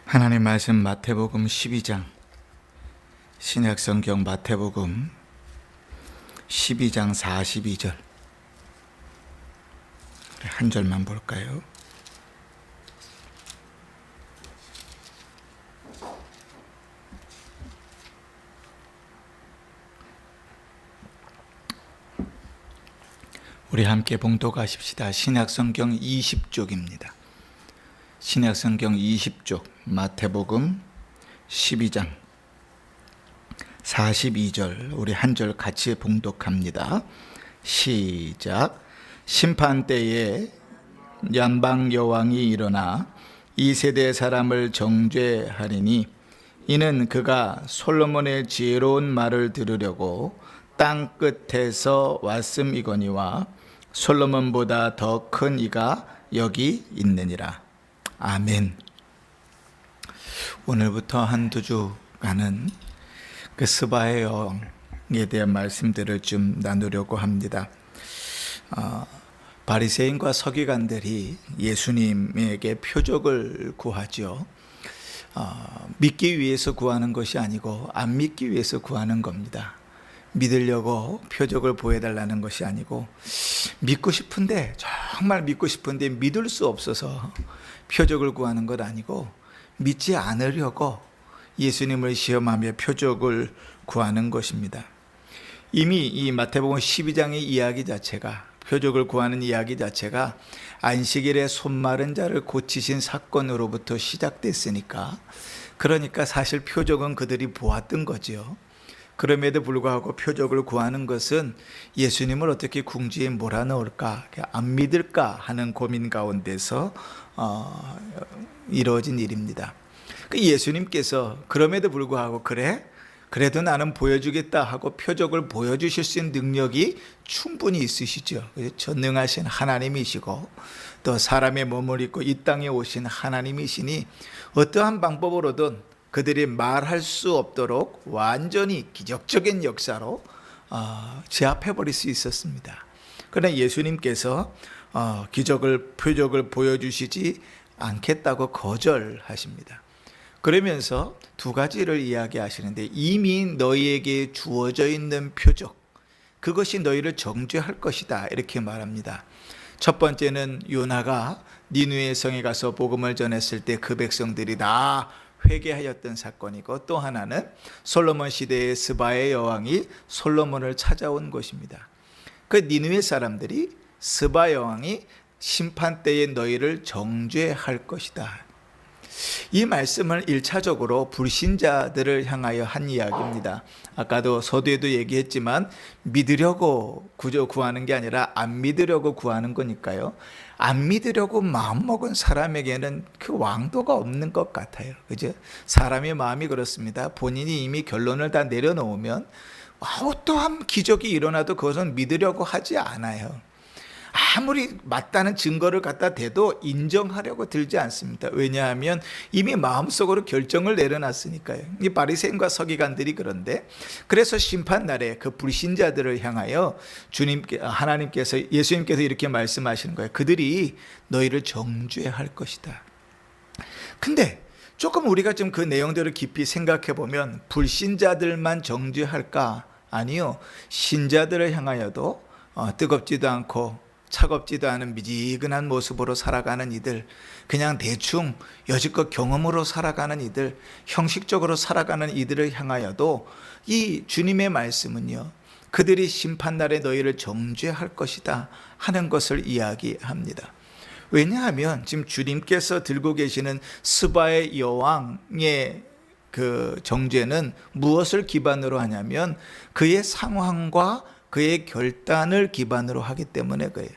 하나님 말씀 마태복음 12장, 신약성경 마태복음 12장 42절 한 절만 볼까요? 우리 함께 봉독하십시다. 신약성경 20쪽입니다. 신약성경 20쪽 마태복음 12장 42절 우리 한 절 같이 봉독합니다. 시작. 심판 때에 연방 여왕이 일어나 이 세대 사람을 정죄하리니 이는 그가 솔로몬의 지혜로운 말을 들으려고 땅 끝에서 왔음이거니와 솔로몬보다 더 큰 이가 여기 있느니라. 아멘. 오늘부터 한두 주간은 그 스바의 여왕에 대한 말씀들을 좀 나누려고 합니다. 바리새인과 서기관들이 예수님에게 표적을 구하죠. 믿기 위해서 구하는 것이 아니고 안 믿기 위해서 구하는 겁니다. 믿으려고 표적을 보여달라는 것이 아니고 믿고 싶은데, 정말 믿고 싶은데 믿을 수 없어서 표적을 구하는 것 아니고 믿지 않으려고 예수님을 시험하며 표적을 구하는 것입니다. 이미 이 마태복음 12장의 이야기 자체가, 표적을 구하는 이야기 자체가 안식일에 손 마른 자를 고치신 사건으로부터 시작됐으니까, 그러니까 사실 표적은 그들이 보았던 거죠. 그럼에도 불구하고 표적을 구하는 것은 예수님을 어떻게 궁지에 몰아넣을까, 안 믿을까 하는 고민 가운데서 이루어진 일입니다. 예수님께서 그럼에도 불구하고 그래도 나는 보여주겠다 하고 표적을 보여주실 수 있는 능력이 충분히 있으시죠. 전능하신 하나님이시고 또 사람의 몸을 입고 이 땅에 오신 하나님이시니 어떠한 방법으로든 그들이 말할 수 없도록 완전히 기적적인 역사로 제압해버릴 수 있었습니다. 그러나 예수님께서 표적을 보여주시지 않겠다고 거절하십니다. 그러면서 두 가지를 이야기하시는데, 이미 너희에게 주어져 있는 표적, 그것이 너희를 정죄할 것이다, 이렇게 말합니다. 첫 번째는 요나가 니느웨 성에 가서 복음을 전했을 때 그 백성들이 다 회개하였던 사건이고, 또 하나는 솔로몬 시대의 스바의 여왕이 솔로몬을 찾아온 것입니다. 그 니느웨 사람들이 스바 여왕이 심판 때에 너희를 정죄할 것이다, 이 말씀을 1차적으로 불신자들을 향하여 한 이야기입니다. 아까도 서두에도 얘기했지만 믿으려고 구하는 게 아니라 안 믿으려고 구하는 거니까요. 안 믿으려고 마음먹은 사람에게는 그 왕도가 없는 것 같아요. 그죠? 사람의 마음이 그렇습니다. 본인이 이미 결론을 다 내려놓으면 어떠한 기적이 일어나도 그것은 믿으려고 하지 않아요. 아무리 맞다는 증거를 갖다 대도 인정하려고 들지 않습니다. 왜냐하면 이미 마음속으로 결정을 내려놨으니까요. 이 바리새인과 서기관들이 그런데, 그래서 심판날에 그 불신자들을 향하여 예수님께서 이렇게 말씀하시는 거예요. 그들이 너희를 정죄할 것이다. 근데 조금 우리가 좀 그 내용들을 깊이 생각해 보면, 불신자들만 정죄할까? 아니요, 신자들을 향하여도 뜨겁지도 않고 차갑지도 않은 미지근한 모습으로 살아가는 이들, 그냥 대충 여지껏 경험으로 살아가는 이들, 형식적으로 살아가는 이들을 향하여도 이 주님의 말씀은요, 그들이 심판날에 너희를 정죄할 것이다 하는 것을 이야기합니다. 왜냐하면 지금 주님께서 들고 계시는 스바의 여왕의 그 정죄는 무엇을 기반으로 하냐면 그의 상황과 그의 결단을 기반으로 하기 때문에 그예요.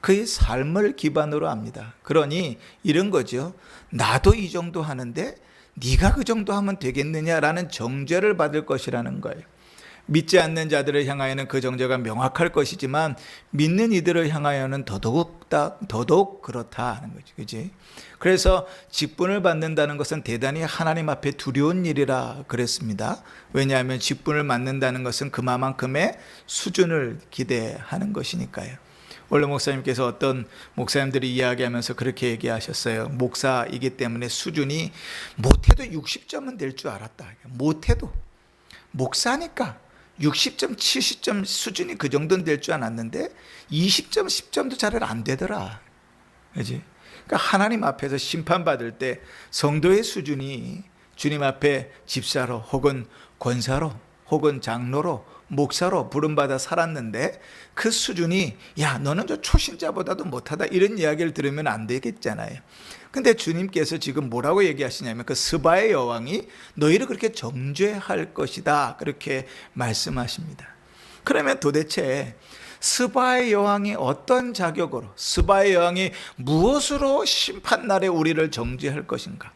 그의 삶을 기반으로 합니다. 그러니 이런 거죠. 나도 이 정도 하는데 네가 그 정도 하면 되겠느냐라는 정죄를 받을 것이라는 거예요. 믿지 않는 자들을 향하여는 그 정죄가 명확할 것이지만 믿는 이들을 향하여는 더더욱 그렇다 하는 거죠. 그지? 그래서 직분을 받는다는 것은 대단히 하나님 앞에 두려운 일이라 그랬습니다. 왜냐하면 직분을 맡는다는 것은 그만큼의 수준을 기대하는 것이니까요. 원래 목사님께서 어떤 목사님들이 이야기하면서 그렇게 얘기하셨어요. 목사이기 때문에 수준이 못해도 60점은 될 줄 알았다. 못해도 목사니까 60점, 70점 수준이 그 정도는 될 줄 알았는데 20점, 10점도 잘 안 되더라. 그지? 그러니까 하나님 앞에서 심판받을 때 성도의 수준이 주님 앞에 집사로 혹은 권사로 혹은 장로로 목사로 부름받아 살았는데 그 수준이 야 너는 저 초신자보다도 못하다 이런 이야기를 들으면 안 되겠잖아요. 근데 주님께서 지금 뭐라고 얘기하시냐면 그 스바의 여왕이 너희를 그렇게 정죄할 것이다 그렇게 말씀하십니다. 그러면 도대체 스바의 여왕이 어떤 자격으로 스바의 여왕이 무엇으로 심판날에 우리를 정죄할 것인가,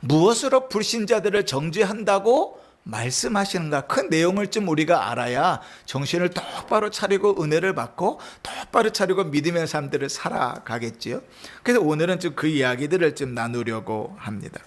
무엇으로 불신자들을 정죄한다고 말씀하시는가, 그 내용을 좀 우리가 알아야 정신을 똑바로 차리고 은혜를 받고 똑바로 차리고 믿음의 삶들을 살아가겠지요. 그래서 오늘은 좀 그 이야기들을 좀 나누려고 합니다.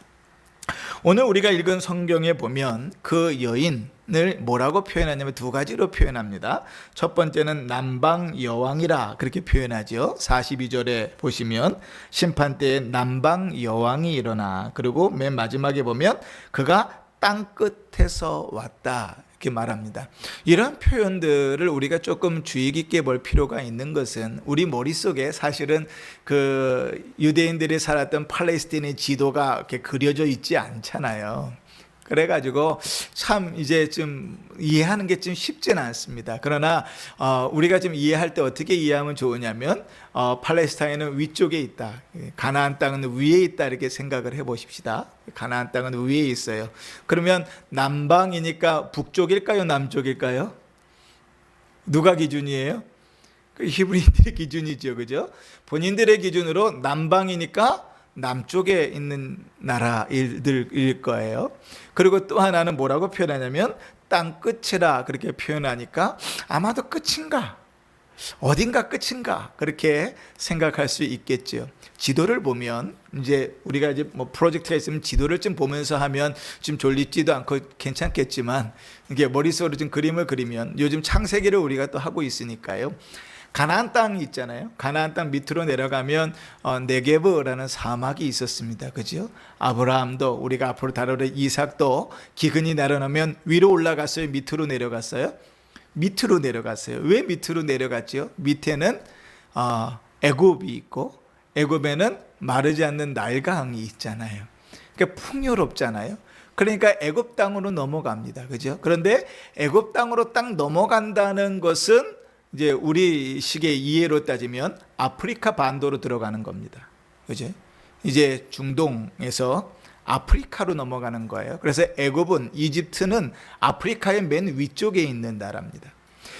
오늘 우리가 읽은 성경에 보면 그 여인을 뭐라고 표현하냐면 두 가지로 표현합니다. 첫 번째는 남방 여왕이라 그렇게 표현하죠. 42절에 보시면 심판 때에 남방 여왕이 일어나, 그리고 맨 마지막에 보면 그가 땅 끝에서 왔다 이렇게 말합니다. 이런 표현들을 우리가 조금 주의 깊게 볼 필요가 있는 것은 우리 머릿속에 사실은 그 유대인들이 살았던 팔레스타인의 지도가 이렇게 그려져 있지 않잖아요. 그래가지고 참 이제 좀 이해하는 게 좀 쉽지는 않습니다. 그러나 우리가 좀 이해할 때 어떻게 이해하면 좋으냐면 팔레스타인은 위쪽에 있다, 가나안 땅은 위에 있다 이렇게 생각을 해보십시다. 가나안 땅은 위에 있어요. 그러면 남방이니까 북쪽일까요, 남쪽일까요? 누가 기준이에요? 그 히브리인들의 기준이죠, 그죠? 본인들의 기준으로 남방이니까 남쪽에 있는 나라들일 거예요. 그리고 또 하나는 뭐라고 표현하냐면 땅 끝이라 그렇게 표현하니까 아마도 끝인가, 어딘가 끝인가 그렇게 생각할 수 있겠죠. 지도를 보면 이제 우리가 이제 뭐 프로젝트가 있으면 지도를 좀 보면서 하면 좀 졸리지도 않고 괜찮겠지만 이게 머릿속으로 좀 그림을 그리면 요즘 창세기를 우리가 또 하고 있으니까요. 가나안 땅 있잖아요. 가나안 땅 밑으로 내려가면 네게브라는 사막이 있었습니다. 그죠? 아브라함도 우리가 앞으로 다룰 이삭도 기근이 내려놓으면 위로 올라갔어요, 밑으로 내려갔어요? 밑으로 내려갔어요. 왜 밑으로 내려갔죠? 밑에는 애굽이 있고 애굽에는 마르지 않는 나일강이 있잖아요. 그러니까 풍요롭잖아요. 그러니까 애굽 땅으로 넘어갑니다. 그죠? 그런데 애굽 땅으로 딱 넘어간다는 것은 이제 우리 식의 이해로 따지면 아프리카 반도로 들어가는 겁니다. 그죠? 이제 중동에서 아프리카로 넘어가는 거예요. 그래서 애굽은, 이집트는 아프리카의 맨 위쪽에 있는 나라입니다.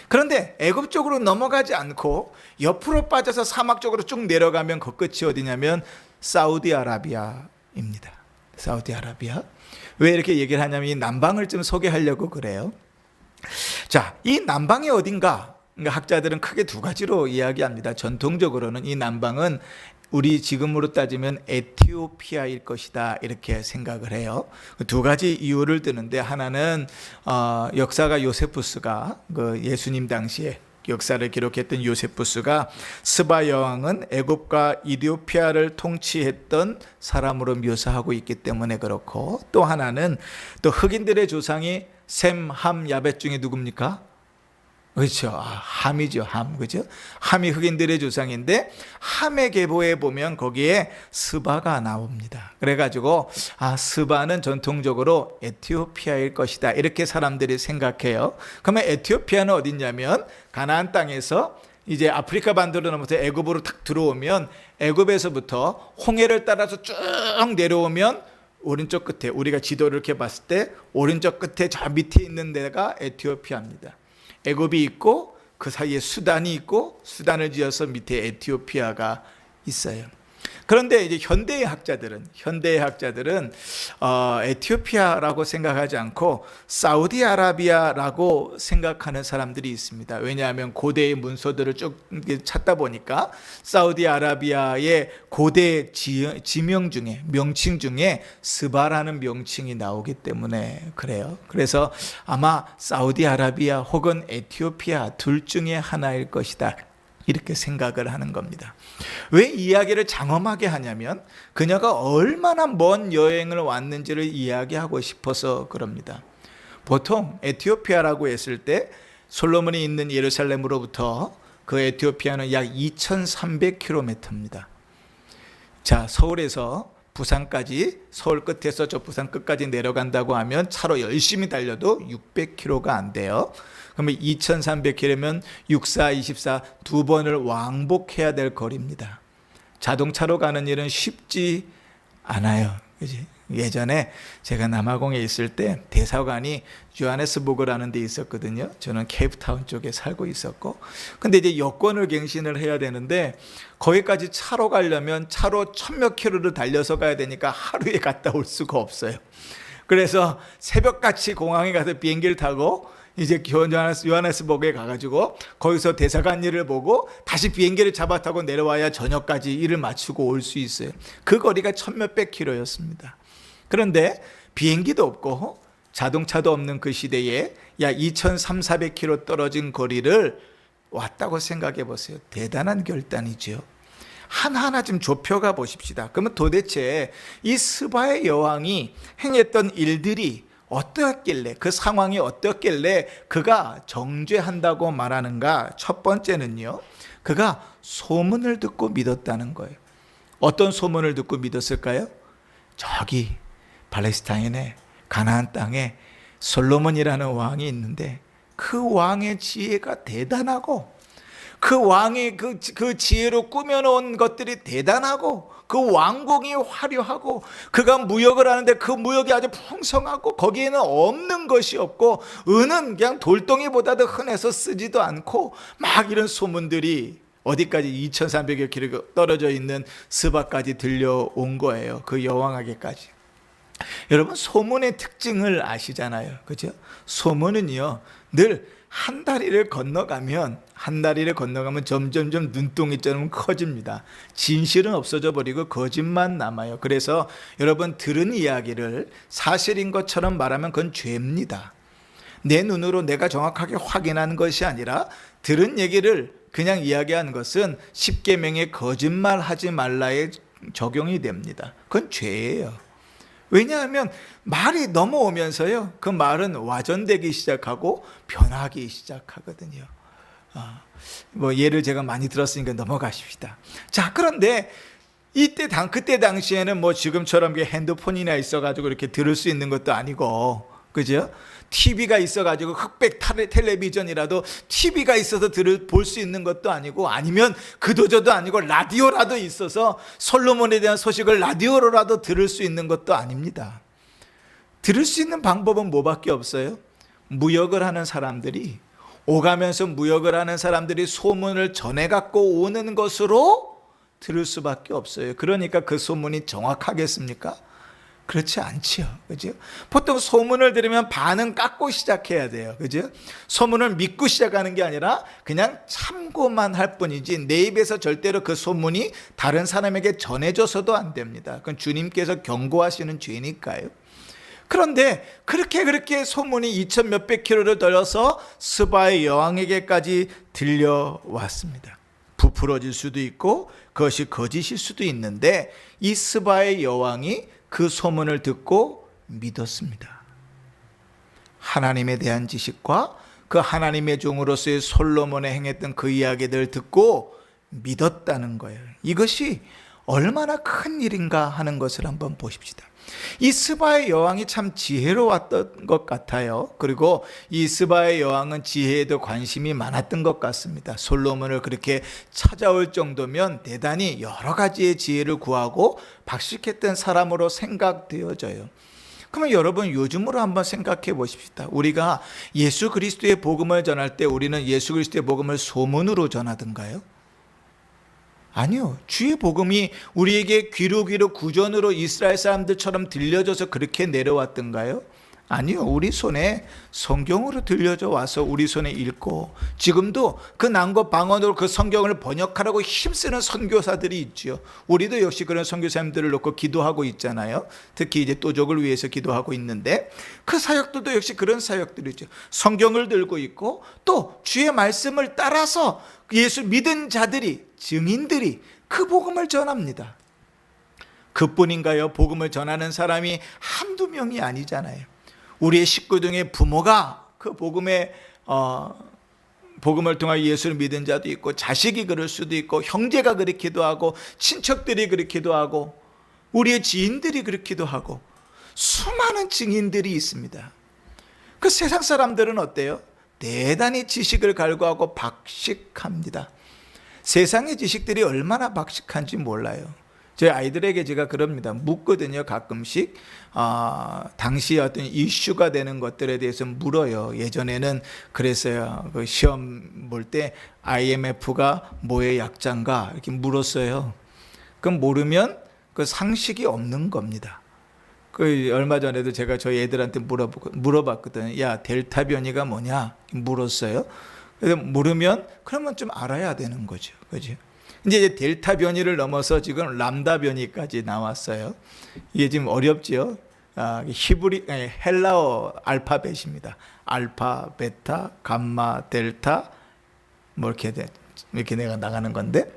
그런데 애굽 쪽으로 넘어가지 않고 옆으로 빠져서 사막 쪽으로 쭉 내려가면 그 끝이 어디냐면 사우디아라비아입니다. 사우디아라비아. 왜 이렇게 얘기를 하냐면 이 남방을 좀 소개하려고 그래요. 자, 이 남방이 어딘가? 그러니까 학자들은 크게 두 가지로 이야기합니다. 전통적으로는 이 남방은 우리 지금으로 따지면 에티오피아일 것이다 이렇게 생각을 해요. 두 가지 이유를 드는데, 하나는 역사가 요세푸스가 그 예수님 당시에 역사를 기록했던 요세푸스가 스바 여왕은 애굽과 이디오피아를 통치했던 사람으로 묘사하고 있기 때문에 그렇고, 또 하나는 또 흑인들의 조상이 셈, 함, 야벳 중에 누굽니까? 그렇죠. 함이죠. 함. 그죠? 함이 흑인들의 조상인데 함의 계보에 보면 거기에 스바가 나옵니다. 그래가지고 스바는 전통적으로 에티오피아일 것이다 이렇게 사람들이 생각해요. 그러면 에티오피아는 어디냐면 가나안 땅에서 이제 아프리카 반도로 넘어서 애굽으로 탁 들어오면 애굽에서부터 홍해를 따라서 쭉 내려오면 오른쪽 끝에, 우리가 지도를 이렇게 봤을 때 오른쪽 끝에 저 밑에 있는 데가 에티오피아입니다. 애굽이 있고 그 사이에 수단이 있고 수단을 지어서 밑에 에티오피아가 있어요. 그런데 이제 현대의 학자들은 에티오피아라고 생각하지 않고 사우디아라비아라고 생각하는 사람들이 있습니다. 왜냐하면 고대의 문서들을 쭉 찾다 보니까 사우디아라비아의 고대 지명 중에, 명칭 중에 스바라는 명칭이 나오기 때문에 그래요. 그래서 아마 사우디아라비아 혹은 에티오피아 둘 중에 하나일 것이다 이렇게 생각을 하는 겁니다. 왜 이야기를 장엄하게 하냐면 그녀가 얼마나 먼 여행을 왔는지를 이야기하고 싶어서 그럽니다. 보통 에티오피아라고 했을 때 솔로몬이 있는 예루살렘으로부터 그 에티오피아는 약 2300km입니다. 자, 서울에서 부산까지, 서울 끝에서 저 부산 끝까지 내려간다고 하면 차로 열심히 달려도 600km가 안 돼요. 그러면 2300km면 64, 24 두 번을 왕복해야 될 거리입니다. 자동차로 가는 일은 쉽지 않아요. 그지? 예전에 제가 남아공에 있을 때 대사관이 요하네스부르크라는 데 있었거든요. 저는 케이프타운 쪽에 살고 있었고, 근데 이제 여권을 갱신을 해야 되는데 거기까지 차로 가려면 차로 1000몇 킬로를 달려서 가야 되니까 하루에 갔다 올 수가 없어요. 그래서 새벽같이 공항에 가서 비행기를 타고 이제 요하네스부르크에 가가지고 거기서 대사관 일을 보고 다시 비행기를 잡아 타고 내려와야 저녁까지 일을 마치고 올 수 있어요. 그 거리가 1000몇백 킬로였습니다. 그런데 비행기도 없고 자동차도 없는 그 시대에 약 2300~400km 떨어진 거리를 왔다고 생각해 보세요. 대단한 결단이죠. 하나하나 좀 좁혀가 보십시다. 그러면 도대체 이 스바의 여왕이 행했던 일들이 어떠했길래, 그 상황이 어떻길래 그가 정죄한다고 말하는가? 첫 번째는요, 그가 소문을 듣고 믿었다는 거예요. 어떤 소문을 듣고 믿었을까요? 저기 팔레스타인의 가나안 땅에 솔로몬이라는 왕이 있는데 그 왕의 지혜가 대단하고 그 왕이 그 지혜로 꾸며놓은 것들이 대단하고 그 왕궁이 화려하고 그가 무역을 하는데 그 무역이 아주 풍성하고 거기에는 없는 것이 없고 은은 그냥 돌덩이보다도 흔해서 쓰지도 않고 막 이런 소문들이 어디까지 2300여 킬로 떨어져 있는 스바까지 들려온 거예요. 그 여왕에게까지. 여러분, 소문의 특징을 아시잖아요. 그죠? 소문은요, 늘 한 다리를 건너가면 점점점 눈동이처럼 커집니다. 진실은 없어져 버리고 거짓만 남아요. 그래서 여러분, 들은 이야기를 사실인 것처럼 말하면 그건 죄입니다. 내 눈으로 내가 정확하게 확인한 것이 아니라 들은 얘기를 그냥 이야기하는 것은 십계명의 거짓말하지 말라에 적용이 됩니다. 그건 죄예요. 왜냐하면 말이 넘어오면서요, 그 말은 와전되기 시작하고 변하기 시작하거든요. 뭐 예를 제가 많이 들었으니까 넘어가십시다. 자, 그런데 그때 당시에는 뭐 지금처럼 핸드폰이나 있어가지고 이렇게 들을 수 있는 것도 아니고, 그죠? TV가 있어가지고 흑백 텔레비전이라도 TV가 있어서 볼 수 있는 것도 아니고, 아니면 그도저도 아니고 라디오라도 있어서 솔로몬에 대한 소식을 라디오로라도 들을 수 있는 것도 아닙니다. 들을 수 있는 방법은 뭐밖에 없어요? 무역을 하는 사람들이, 오가면서 무역을 하는 사람들이 소문을 전해갖고 오는 것으로 들을 수밖에 없어요. 그러니까 그 소문이 정확하겠습니까? 그렇지 않지요. 그죠? 보통 소문을 들으면 반은 깎고 시작해야 돼요. 그죠? 소문을 믿고 시작하는 게 아니라 그냥 참고만 할 뿐이지 내 입에서 절대로 그 소문이 다른 사람에게 전해져서도 안 됩니다. 그건 주님께서 경고하시는 죄니까요. 그런데 그렇게 소문이 2000몇백 킬로를 떨어서 스바의 여왕에게까지 들려왔습니다. 부풀어질 수도 있고 그것이 거짓일 수도 있는데 이 스바의 여왕이 그 소문을 듣고 믿었습니다. 하나님에 대한 지식과 그 하나님의 종으로서의 솔로몬에 행했던 그 이야기들을 듣고 믿었다는 거예요. 이것이 얼마나 큰 일인가 하는 것을 한번 보십시다. 이 스바의 여왕이 참 지혜로웠던 것 같아요. 그리고 이 스바의 여왕은 지혜에도 관심이 많았던 것 같습니다. 솔로몬을 그렇게 찾아올 정도면 대단히 여러 가지의 지혜를 구하고 박식했던 사람으로 생각되어져요. 그러면 여러분, 요즘으로 한번 생각해 보십시다. 우리가 예수 그리스도의 복음을 전할 때 우리는 예수 그리스도의 복음을 소문으로 전하던가요? 아니요. 주의 복음이 우리에게 귀로 구전으로 이스라엘 사람들처럼 들려져서 그렇게 내려왔던가요? 아니요. 우리 손에 성경으로 들려져 와서 우리 손에 읽고, 지금도 그 난고 방언으로 그 성경을 번역하라고 힘쓰는 선교사들이 있죠. 우리도 역시 그런 선교사님들을 놓고 기도하고 있잖아요. 특히 이제 또족을 위해서 기도하고 있는데, 그 사역들도 역시 그런 사역들이죠. 성경을 들고 있고 또 주의 말씀을 따라서 예수 믿은 자들이, 증인들이 그 복음을 전합니다. 그뿐인가요? 복음을 전하는 사람이 한두 명이 아니잖아요. 우리의 식구 중에 부모가 그 복음을 통하여 예수를 믿은 자도 있고, 자식이 그럴 수도 있고, 형제가 그렇기도 하고, 친척들이 그렇기도 하고, 우리의 지인들이 그렇기도 하고, 수많은 증인들이 있습니다. 그 세상 사람들은 어때요? 대단히 지식을 갈구하고 박식합니다. 세상의 지식들이 얼마나 박식한지 몰라요. 제 아이들에게 제가 그럽니다. 묻거든요. 가끔씩 당시 어떤 이슈가 되는 것들에 대해서 물어요. 예전에는 그랬어요. 그 시험 볼 때 IMF가 뭐의 약자인가 이렇게 물었어요. 그럼 모르면 그 상식이 없는 겁니다. 그 얼마 전에도 제가 저희 애들한테 물어봤거든요. 야, 델타 변이가 뭐냐 물었어요. 그래서 모르면 그러면 좀 알아야 되는 거죠. 그죠? 이제 델타 변이를 넘어서 지금 람다 변이까지 나왔어요. 이게 지금 어렵지요. 헬라어 알파벳입니다. 알파, 베타, 감마, 델타, 뭐 이렇게 내가 나가는 건데,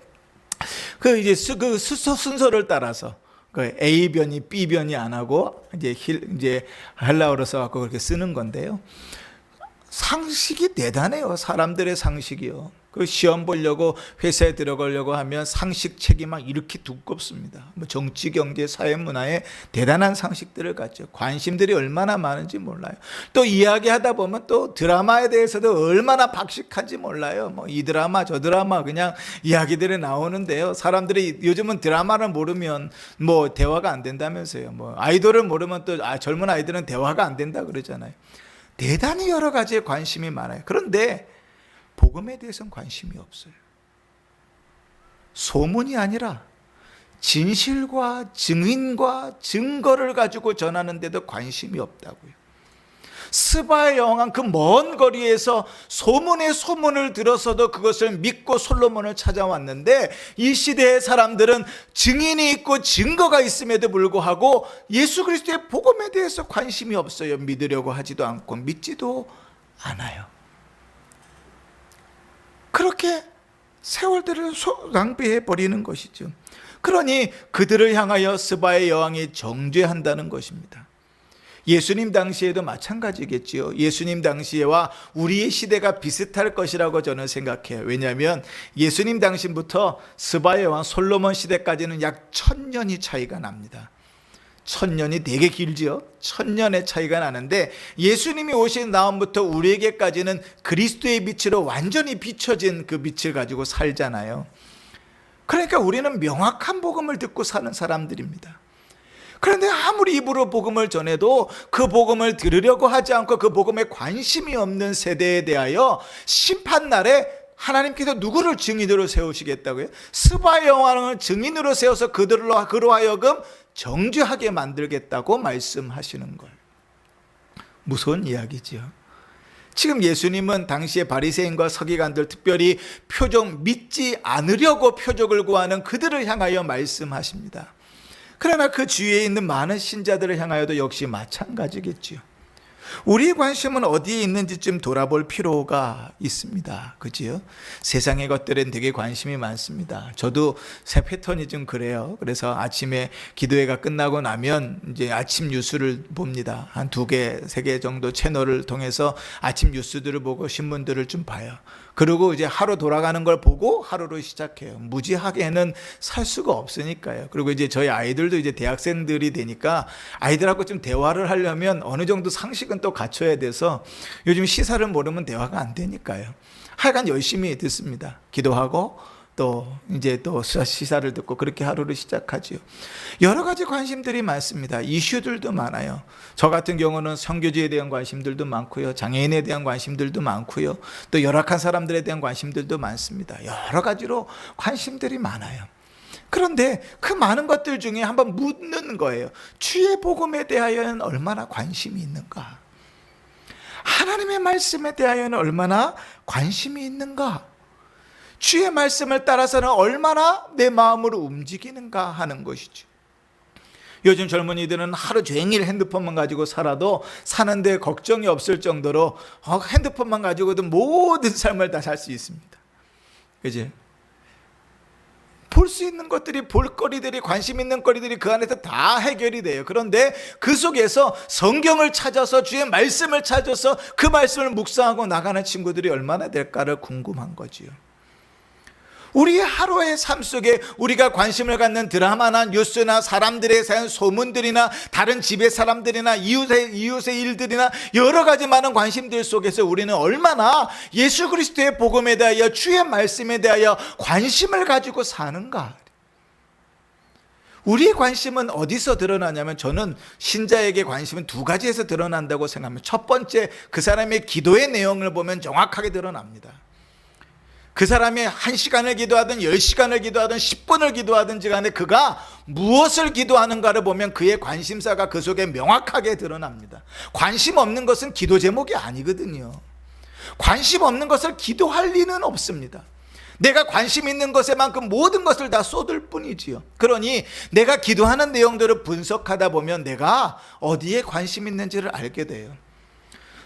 그 이제 그 순서를 따라서 그 A 변이, B 변이 안 하고 이제 헬라어로 써갖고 그렇게 쓰는 건데요. 상식이 대단해요. 사람들의 상식이요. 그 시험 보려고 회사에 들어가려고 하면 상식 책이 막 이렇게 두껍습니다. 뭐 정치, 경제, 사회, 문화에 대단한 상식들을 갖죠. 관심들이 얼마나 많은지 몰라요. 또 이야기하다 보면 또 드라마에 대해서도 얼마나 박식한지 몰라요. 뭐 이 드라마 저 드라마 그냥 이야기들이 나오는데요. 사람들이 요즘은 드라마를 모르면 뭐 대화가 안 된다면서요. 뭐 아이돌을 모르면 또 젊은 아이들은 대화가 안 된다 그러잖아요. 대단히 여러 가지에 관심이 많아요. 그런데 복음에 대해서는 관심이 없어요. 소문이 아니라 진실과 증인과 증거를 가지고 전하는데도 관심이 없다고요. 스바에 영한 그 먼 거리에서 소문의 소문을 들어서도 그것을 믿고 솔로몬을 찾아왔는데, 이 시대의 사람들은 증인이 있고 증거가 있음에도 불구하고 예수 그리스도의 복음에 대해서 관심이 없어요. 믿으려고 하지도 않고 믿지도 않아요. 그렇게 세월들을 낭비해 버리는 것이죠. 그러니 그들을 향하여 스바의 여왕이 정죄한다는 것입니다. 예수님 당시에도 마찬가지겠지요. 예수님 당시에와 우리의 시대가 비슷할 것이라고 저는 생각해요. 왜냐하면 예수님 당시부터 스바의 왕 솔로몬 시대까지는 약 1000년이 차이가 납니다. 1000년이 되게 길지요. 1000년의 차이가 나는데, 예수님이 오신 다음부터 우리에게까지는 그리스도의 빛으로 완전히 비춰진 그 빛을 가지고 살잖아요. 그러니까 우리는 명확한 복음을 듣고 사는 사람들입니다. 그런데 아무리 입으로 복음을 전해도 그 복음을 들으려고 하지 않고 그 복음에 관심이 없는 세대에 대하여 심판날에 하나님께서 누구를 증인으로 세우시겠다고요? 스바의 왕을 증인으로 세워서 그로 하여금 정죄하게 만들겠다고 말씀하시는 걸. 무서운 이야기죠. 지금 예수님은 당시의 바리새인과 서기관들, 특별히 믿지 않으려고 표적을 구하는 그들을 향하여 말씀하십니다. 그러나 그 주위에 있는 많은 신자들을 향하여도 역시 마찬가지겠지요. 우리의 관심은 어디에 있는지 좀 돌아볼 필요가 있습니다. 그지요? 세상의 것들엔 되게 관심이 많습니다. 저도 새 패턴이 좀 그래요. 그래서 아침에 기도회가 끝나고 나면 이제 아침 뉴스를 봅니다. 한 2개, 3개 정도 채널을 통해서 아침 뉴스들을 보고 신문들을 좀 봐요. 그리고 이제 하루 돌아가는 걸 보고 하루를 시작해요. 무지하게는 살 수가 없으니까요. 그리고 이제 저희 아이들도 이제 대학생들이 되니까 아이들하고 좀 대화를 하려면 어느 정도 상식은 또 갖춰야 돼서 요즘 시사를 모르면 대화가 안 되니까요. 하여간 열심히 듣습니다. 기도하고 또 이제 또 시사를 듣고 그렇게 하루를 시작하지요. 여러 가지 관심들이 많습니다. 이슈들도 많아요. 저 같은 경우는 선교지에 대한 관심들도 많고요. 장애인에 대한 관심들도 많고요. 또 열악한 사람들에 대한 관심들도 많습니다. 여러 가지로 관심들이 많아요. 그런데 그 많은 것들 중에 한번 묻는 거예요. 주의 복음에 대하여는 얼마나 관심이 있는가? 하나님의 말씀에 대하여는 얼마나 관심이 있는가, 주의 말씀을 따라서는 얼마나 내 마음으로 움직이는가 하는 것이죠. 요즘 젊은이들은 하루 종일 핸드폰만 가지고 살아도 사는데 걱정이 없을 정도로 핸드폰만 가지고도 모든 삶을 다 살 수 있습니다. 그지? 볼 수 있는 것들이, 볼거리들이, 관심 있는 거리들이 그 안에서 다 해결이 돼요. 그런데 그 속에서 성경을 찾아서 주의 말씀을 찾아서 그 말씀을 묵상하고 나가는 친구들이 얼마나 될까를 궁금한 거지요. 우리의 하루의 삶 속에 우리가 관심을 갖는 드라마나 뉴스나 사람들의 소문들이나 다른 집의 사람들이나 이웃의 일들이나 여러 가지 많은 관심들 속에서 우리는 얼마나 예수 그리스도의 복음에 대하여, 주의 말씀에 대하여 관심을 가지고 사는가. 우리의 관심은 어디서 드러나냐면, 저는 신자에게 관심은 두 가지에서 드러난다고 생각합니다. 첫 번째, 그 사람의 기도의 내용을 보면 정확하게 드러납니다. 그 사람이 1시간을 기도하든 10시간을 기도하든 10분을 기도하든지 간에 그가 무엇을 기도하는가를 보면 그의 관심사가 그 속에 명확하게 드러납니다. 관심 없는 것은 기도 제목이 아니거든요. 관심 없는 것을 기도할 리는 없습니다. 내가 관심 있는 것에만큼 모든 것을 다 쏟을 뿐이지요. 그러니 내가 기도하는 내용들을 분석하다 보면 내가 어디에 관심 있는지를 알게 돼요.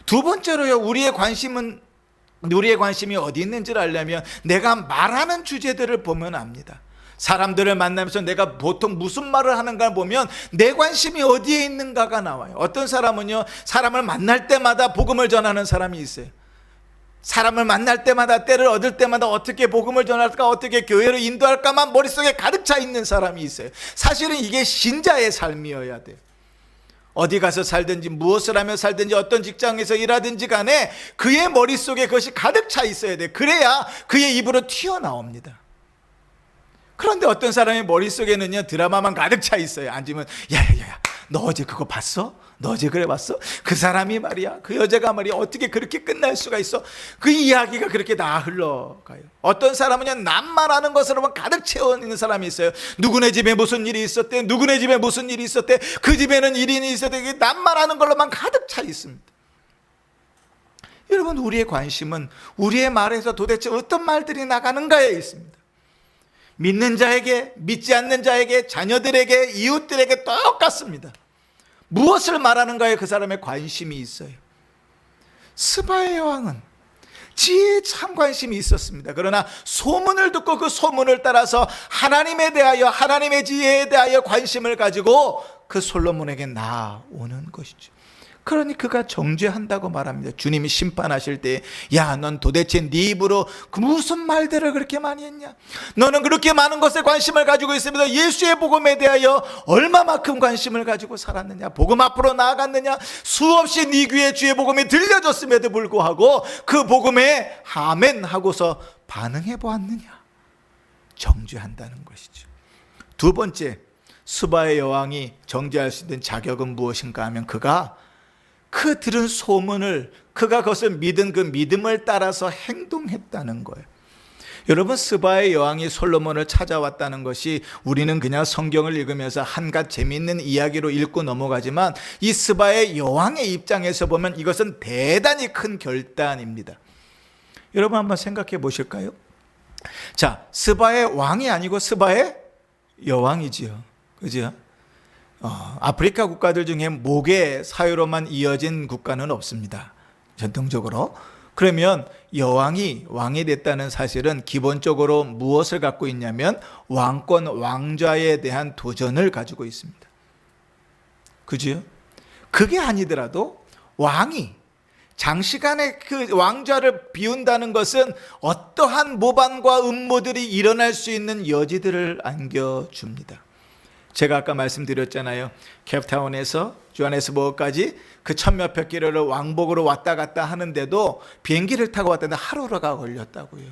두 번째로요, 우리의 관심이 어디 있는지를 알려면 내가 말하는 주제들을 보면 압니다. 사람들을 만나면서 내가 보통 무슨 말을 하는가 보면 내 관심이 어디에 있는가가 나와요. 어떤 사람은요, 사람을 만날 때마다 복음을 전하는 사람이 있어요. 사람을 만날 때마다, 때를 얻을 때마다 어떻게 복음을 전할까, 어떻게 교회로 인도할까만 머릿속에 가득 차 있는 사람이 있어요. 사실은 이게 신자의 삶이어야 돼요. 어디 가서 살든지 무엇을 하며 살든지 어떤 직장에서 일하든지 간에 그의 머릿속에 그것이 가득 차 있어야 돼. 그래야 그의 입으로 튀어나옵니다. 그런데 어떤 사람의 머릿속에는요, 드라마만 가득 차 있어요. 앉으면 야야야, 너 어제 그거 봤어? 너 어제 그래 봤어? 그 사람이 말이야, 그 여자가 말이야, 어떻게 그렇게 끝날 수가 있어? 그 이야기가 그렇게 다 흘러가요. 어떤 사람은요, 남말하는 것으로만 가득 채워 있는 사람이 있어요. 누구네 집에 무슨 일이 있었대, 누구네 집에 무슨 일이 있었대, 그 집에는 일인이 있었대. 남말하는 걸로만 가득 차 있습니다. 여러분, 우리의 관심은 우리의 말에서 도대체 어떤 말들이 나가는가에 있습니다. 믿는 자에게, 믿지 않는 자에게, 자녀들에게, 이웃들에게 똑같습니다. 무엇을 말하는가에 그 사람의 관심이 있어요. 스바의 여왕은 지혜에 참 관심이 있었습니다. 그러나 소문을 듣고 그 소문을 따라서 하나님에 대하여, 하나님의 지혜에 대하여 관심을 가지고 그 솔로몬에게 나오는 것이죠. 그러니 그가 정죄한다고 말합니다. 주님이 심판하실 때, 야, 넌 도대체 네 입으로 그 무슨 말들을 그렇게 많이 했냐? 너는 그렇게 많은 것에 관심을 가지고 있습니다. 예수의 복음에 대하여 얼마만큼 관심을 가지고 살았느냐? 복음 앞으로 나아갔느냐? 수없이 네 귀에 주의 복음이 들려졌음에도 불구하고 그 복음에 아멘 하고서 반응해 보았느냐? 정죄한다는 것이죠. 두 번째, 스바의 여왕이 정죄할 수 있는 자격은 무엇인가 하면, 그가 그 들은 소문을, 그가 그것을 믿은 그 믿음을 따라서 행동했다는 거예요. 여러분, 스바의 여왕이 솔로몬을 찾아왔다는 것이 우리는 그냥 성경을 읽으면서 한갓 재미있는 이야기로 읽고 넘어가지만, 이 스바의 여왕의 입장에서 보면 이것은 대단히 큰 결단입니다. 여러분, 한번 생각해 보실까요? 자, 스바의 왕이 아니고 스바의 여왕이지요. 그죠? 아프리카 국가들 중에 목의 사유로만 이어진 국가는 없습니다, 전통적으로. 그러면 여왕이 왕이 됐다는 사실은 기본적으로 무엇을 갖고 있냐면 왕권, 왕좌에 대한 도전을 가지고 있습니다. 그죠? 그게 아니더라도 왕이 장시간에 그 왕좌를 비운다는 것은 어떠한 모반과 음모들이 일어날 수 있는 여지들을 안겨줍니다. 제가 아까 말씀드렸잖아요. 캡타운에서 조하네스버그까지 그 1000몇백 킬로를 왕복으로 왔다 갔다 하는데도 비행기를 타고 왔다는데 하루가 걸렸다고요.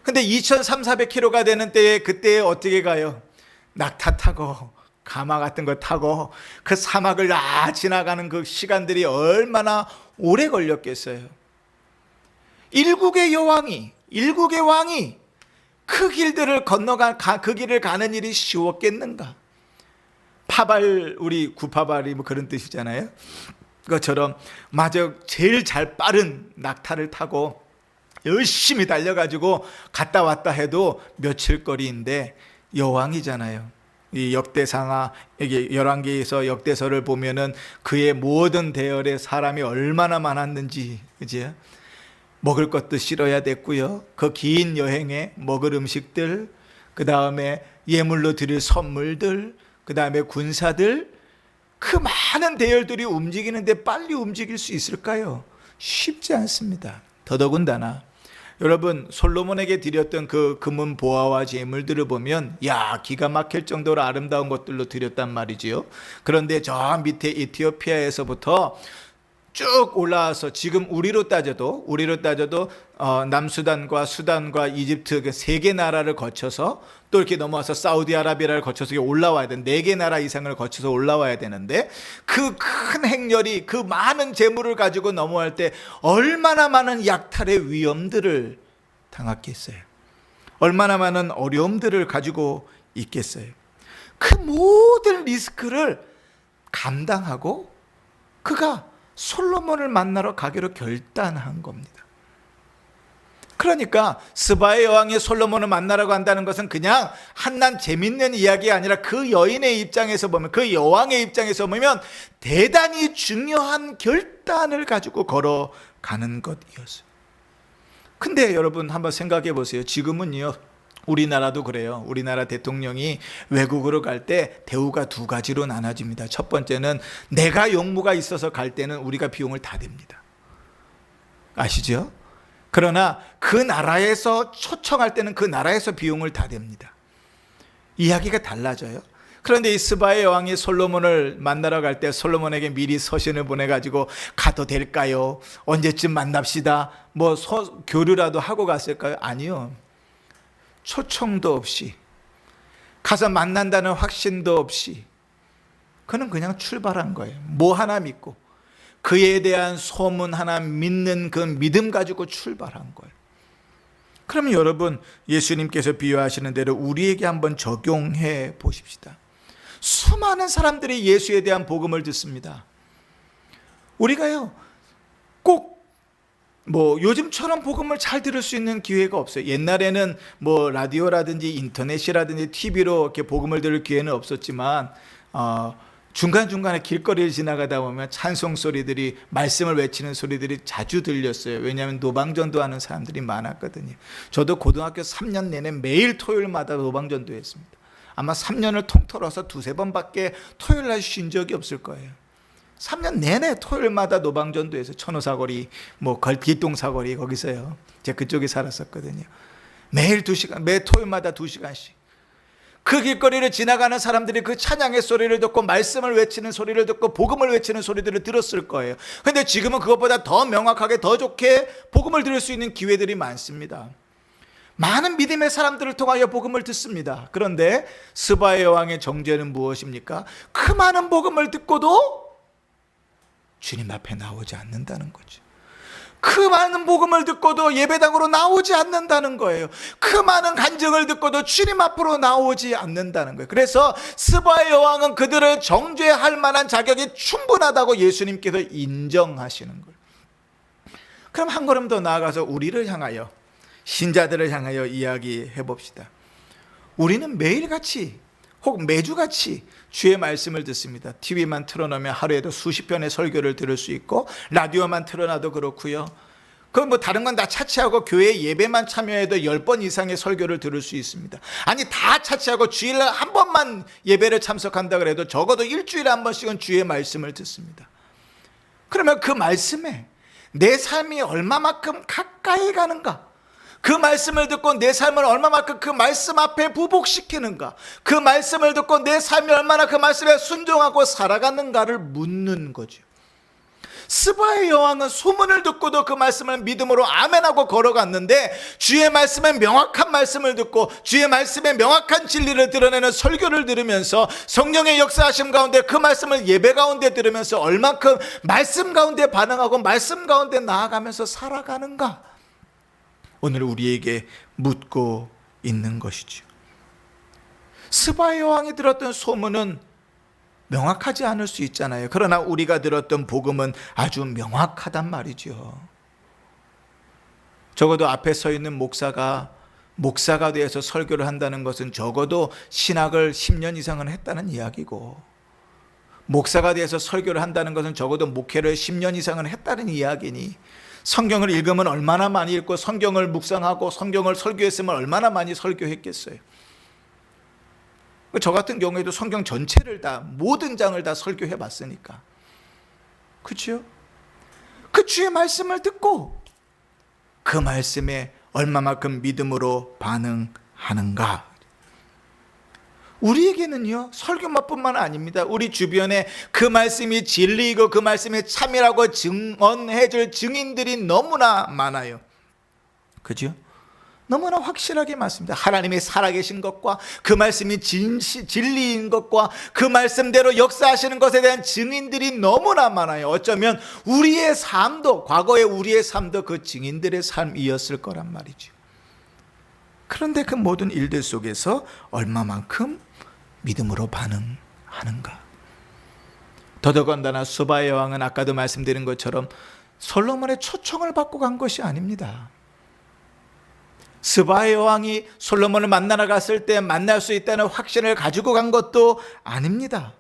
근데 2300~400km가 되는 때에, 그때에 어떻게 가요? 낙타 타고 가마 같은 거 타고 그 사막을 지나가는 그 시간들이 얼마나 오래 걸렸겠어요. 일국의 왕이 그 길들을 그 길을 가는 일이 쉬웠겠는가? 파발, 우리 구파발이 뭐 그런 뜻이잖아요. 것처럼 마저 제일 잘 빠른 낙타를 타고 열심히 달려가지고 갔다 왔다 해도 며칠 거리인데 여왕이잖아요. 이 역대상하, 이게 열왕기에서 역대서를 보면은 그의 모든 대열에 사람이 얼마나 많았는지, 그지? 먹을 것도 실어야 됐고요. 그 긴 여행에 먹을 음식들, 그 다음에 예물로 드릴 선물들, 그 다음에 군사들, 그 많은 대열들이 움직이는데 빨리 움직일 수 있을까요? 쉽지 않습니다. 더더군다나 여러분, 솔로몬에게 드렸던 그 금은 보화와 제물들을 보면 야, 기가 막힐 정도로 아름다운 것들로 드렸단 말이지요. 그런데 저 밑에 에티오피아에서부터 쭉 올라와서 지금 우리로 따져도 남수단과 수단과 이집트 그 세 개 나라를 거쳐서 또 이렇게 넘어와서 사우디아라비아를 거쳐서 올라와야 되는 네 개 나라 이상을 거쳐서 올라와야 되는데 그 큰 행렬이 그 많은 재물을 가지고 넘어갈 때 얼마나 많은 약탈의 위험들을 당했겠어요. 얼마나 많은 어려움들을 가지고 있겠어요. 그 모든 리스크를 감당하고 그가 솔로몬을 만나러 가기로 결단한 겁니다. 그러니까 스바의 여왕이 솔로몬을 만나러 간다는 것은 그냥 한낱 재밌는 이야기가 아니라 그 여인의 입장에서 보면, 그 여왕의 입장에서 보면 대단히 중요한 결단을 가지고 걸어가는 것이었어요. 근데 여러분 한번 생각해 보세요. 지금은요, 우리나라도 그래요. 우리나라 대통령이 외국으로 갈 때 대우가 두 가지로 나눠집니다. 첫 번째는 내가 용무가 있어서 갈 때는 우리가 비용을 다 댑니다. 아시죠? 그러나 그 나라에서 초청할 때는 그 나라에서 비용을 다 댑니다. 이야기가 달라져요. 그런데 이 스바의 여왕이 솔로몬을 만나러 갈 때 솔로몬에게 미리 서신을 보내가지고 가도 될까요? 언제쯤 만납시다. 교류라도 하고 갔을까요? 아니요. 초청도 없이, 가서 만난다는 확신도 없이 그는 그냥 출발한 거예요. 뭐 하나 믿고, 그에 대한 소문 하나 믿는 그 믿음 가지고 출발한 거예요. 그러면 여러분, 예수님께서 비유하시는 대로 우리에게 한번 적용해 보십시다. 수많은 사람들이 예수에 대한 복음을 듣습니다. 우리가요, 꼭 요즘처럼 복음을 잘 들을 수 있는 기회가 없어요. 옛날에는 라디오라든지 인터넷이라든지 TV로 이렇게 복음을 들을 기회는 없었지만, 중간중간에 길거리를 지나가다 보면 찬송 소리들이, 말씀을 외치는 소리들이 자주 들렸어요. 왜냐하면 노방전도 하는 사람들이 많았거든요. 저도 고등학교 3년 내내 매일 토요일마다 노방전도 했습니다. 아마 3년을 통틀어서 두세 번밖에 토요일 날 쉰 적이 없을 거예요. 3년 내내 토요일마다 노방전도 해서 천호사거리, 길동사거리 거기서요. 제가 그쪽에 살았었거든요. 매일 2시간, 매 토요일마다 2시간씩. 그 길거리를 지나가는 사람들이 그 찬양의 소리를 듣고 말씀을 외치는 소리를 듣고 복음을 외치는 소리들을 들었을 거예요. 그런데 지금은 그것보다 더 명확하게 더 좋게 복음을 들을 수 있는 기회들이 많습니다. 많은 믿음의 사람들을 통하여 복음을 듣습니다. 그런데 스바의 여왕의 정죄는 무엇입니까? 그 많은 복음을 듣고도 주님 앞에 나오지 않는다는 거죠. 그 많은 복음을 듣고도 예배당으로 나오지 않는다는 거예요. 그 많은 간증을 듣고도 주님 앞으로 나오지 않는다는 거예요. 그래서 스바의 여왕은 그들을 정죄할 만한 자격이 충분하다고 예수님께서 인정하시는 거예요. 그럼 한 걸음 더 나아가서 우리를 향하여, 신자들을 향하여 이야기해 봅시다. 우리는 매일같이 혹 매주같이 주의 말씀을 듣습니다. TV만 틀어놓으면 하루에도 수십 편의 설교를 들을 수 있고, 라디오만 틀어놔도 그렇고요. 다른 건 다 차치하고 교회 예배만 참여해도 10번 이상의 설교를 들을 수 있습니다. 아니, 다 차치하고 주일에 한 번만 예배를 참석한다 그래도 적어도 일주일에 한 번씩은 주의 말씀을 듣습니다. 그러면 그 말씀에 내 삶이 얼마만큼 가까이 가는가? 그 말씀을 듣고 내 삶을 얼마만큼 그 말씀 앞에 부복시키는가? 그 말씀을 듣고 내 삶이 얼마나 그 말씀에 순종하고 살아가는가를 묻는 거죠. 스바의 여왕은 소문을 듣고도 그 말씀을 믿음으로 아멘하고 걸어갔는데, 주의 말씀에 명확한 말씀을 듣고 주의 말씀에 명확한 진리를 드러내는 설교를 들으면서 성령의 역사하심 가운데 그 말씀을 예배 가운데 들으면서 얼만큼 말씀 가운데 반응하고 말씀 가운데 나아가면서 살아가는가? 오늘 우리에게 묻고 있는 것이죠. 스바의 여왕이 들었던 소문은 명확하지 않을 수 있잖아요. 그러나 우리가 들었던 복음은 아주 명확하단 말이죠. 적어도 앞에 서 있는 목사가 돼서 설교를 한다는 것은 적어도 신학을 10년 이상은 했다는 이야기고, 목사가 돼서 설교를 한다는 것은 적어도 목회를 10년 이상은 했다는 이야기니, 성경을 읽으면 얼마나 많이 읽고 성경을 묵상하고 성경을 설교했으면 얼마나 많이 설교했겠어요. 저 같은 경우에도 성경 전체를 다, 모든 장을 다 설교해 봤으니까. 그렇죠? 그 주의 말씀을 듣고 그 말씀에 얼마만큼 믿음으로 반응하는가. 우리에게는요, 설교만뿐만 아닙니다. 우리 주변에 그 말씀이 진리이고 그 말씀이 참이라고 증언해 줄 증인들이 너무나 많아요. 그죠? 너무나 확실하게 맞습니다. 하나님이 살아계신 것과 그 말씀이 진리인 것과 그 말씀대로 역사하시는 것에 대한 증인들이 너무나 많아요. 어쩌면 우리의 삶도, 과거의 우리의 삶도 그 증인들의 삶이었을 거란 말이죠. 그런데 그 모든 일들 속에서 얼마만큼 믿음으로 반응하는가. 더더군다나 스바의 왕은 아까도 말씀드린 것처럼 솔로몬의 초청을 받고 간 것이 아닙니다. 스바의 왕이 솔로몬을 만나러 갔을 때 만날 수 있다는 확신을 가지고 간 것도 아닙니다.